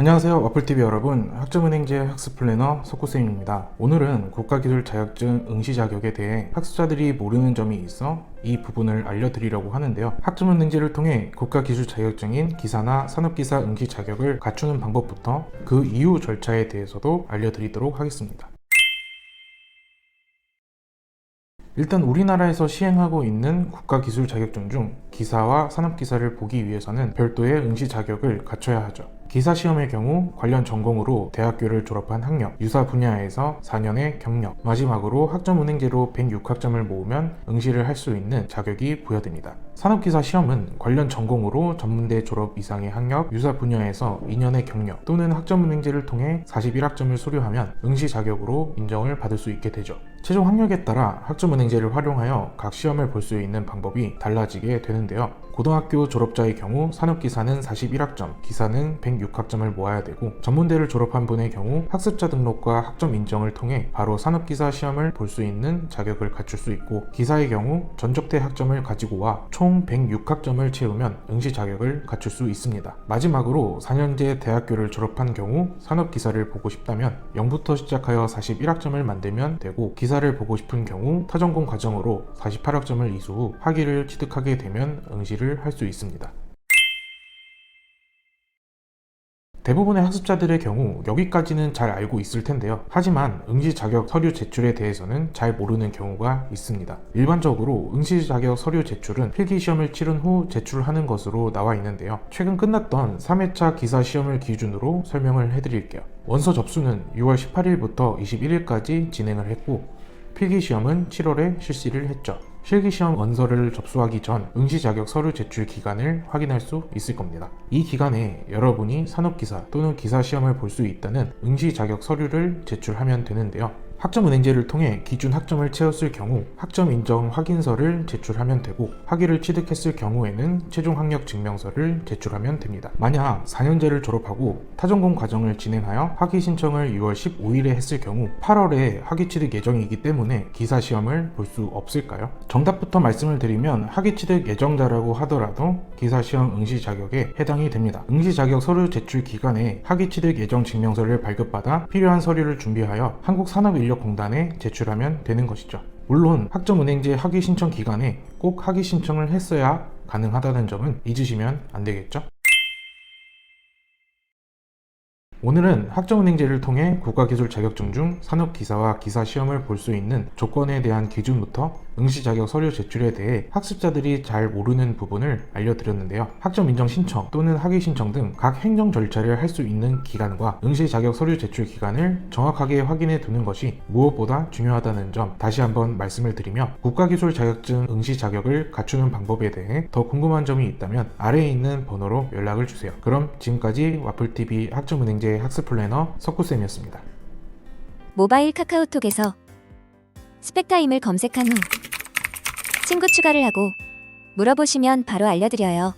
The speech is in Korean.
안녕하세요. 와플TV 여러분, 학점은행제 학습 플래너 석구쌤입니다. 오늘은 국가기술 자격증 응시 자격에 대해 학습자들이 모르는 점이 있어 이 부분을 알려드리려고 하는데요. 학점은행제를 통해 국가기술 자격증인 기사나 산업기사 응시 자격을 갖추는 방법부터 그 이후 절차에 대해서도 알려드리도록 하겠습니다. 일단 우리나라에서 시행하고 있는 국가기술 자격증 중 기사와 산업기사를 보기 위해서는 별도의 응시 자격을 갖춰야 하죠. 기사 시험의 경우 관련 전공으로 대학교를 졸업한 학력, 유사 분야에서 4년의 경력, 마지막으로 학점은행제로 106학점을 모으면 응시를 할 수 있는 자격이 부여됩니다. 산업기사 시험은 관련 전공으로 전문대 졸업 이상의 학력, 유사 분야에서 2년의 경력 또는 학점은행제를 통해 41학점을 수료하면 응시 자격으로 인정을 받을 수 있게 되죠. 최종 학력에 따라 학점은행제를 활용하여 각 시험을 볼 수 있는 방법이 달라지게 되는데요. 고등학교 졸업자의 경우 산업기사는 41학점, 기사는 106학점을 모아야 되고, 전문대를 졸업한 분의 경우 학습자 등록과 학점 인정을 통해 바로 산업기사 시험을 볼 수 있는 자격을 갖출 수 있고, 기사의 경우 전적대 학점을 가지고 와 총 106학점을 채우면 응시 자격을 갖출 수 있습니다. 마지막으로 4년제 대학교를 졸업한 경우 산업기사를 보고 싶다면 0부터 시작하여 41학점을 만들면 되고, 기사를 보고 싶은 경우 타전공 과정으로 48학점을 이수 후 학위를 취득하게 되면 응시를 할 수 있습니다. 대부분의 학습자들의 경우 여기까지는 잘 알고 있을 텐데요. 하지만 응시 자격 서류 제출에 대해서는 잘 모르는 경우가 있습니다. 일반적으로 응시 자격 서류 제출은 필기시험을 치른 후 제출하는 것으로 나와 있는데요. 최근 끝났던 3회차 기사 시험을 기준으로 설명을 해드릴게요. 원서 접수는 6월 18일부터 21일까지 진행을 했고, 필기시험은 7월에 실시를 했죠. 실기시험 원서를 접수하기 전 응시 자격 서류 제출 기간을 확인할 수 있을 겁니다. 이 기간에 여러분이 산업기사 또는 기사 시험을 볼 수 있다는 응시 자격 서류를 제출하면 되는데요. 학점은행제를 통해 기준 학점을 채웠을 경우 학점 인정 확인서를 제출하면 되고, 학위를 취득했을 경우에는 최종 학력 증명서를 제출하면 됩니다. 만약 4년제를 졸업하고 타전공 과정을 진행하여 학위 신청을 6월 15일에 했을 경우 8월에 학위 취득 예정이기 때문에 기사 시험을 볼 수 없을까요? 정답부터 말씀을 드리면 학위 취득 예정자라고 하더라도 기사 시험 응시 자격에 해당이 됩니다. 응시 자격 서류 제출 기간에 학위 취득 예정 증명서를 발급받아 필요한 서류를 준비하여 한국산업인력공단에 제출하면 되는 것이죠. 물론 학점은행제 학위 신청 기간에 꼭 학위 신청을 했어야 가능하다는 점은 잊으시면 안 되겠죠? 오늘은 학점은행제를 통해 국가기술 자격증 중 산업기사와 기사 시험을 볼 수 있는 조건에 대한 기준부터 응시 자격 서류 제출에 대해 학습자들이 잘 모르는 부분을 알려드렸는데요. 학점 인정 신청 또는 학위 신청 등 각 행정 절차를 할 수 있는 기간과 응시 자격 서류 제출 기간을 정확하게 확인해 두는 것이 무엇보다 중요하다는 점 다시 한번 말씀을 드리며, 국가기술 자격증 응시 자격을 갖추는 방법에 대해 더 궁금한 점이 있다면 아래에 있는 번호로 연락을 주세요. 그럼 지금까지 와플TV 학점은행제 학습 플래너 석구쌤이었습니다. 모바일 카카오톡에서 스펙타임을 검색한 후 친구 추가를 하고 물어보시면 바로 알려드려요.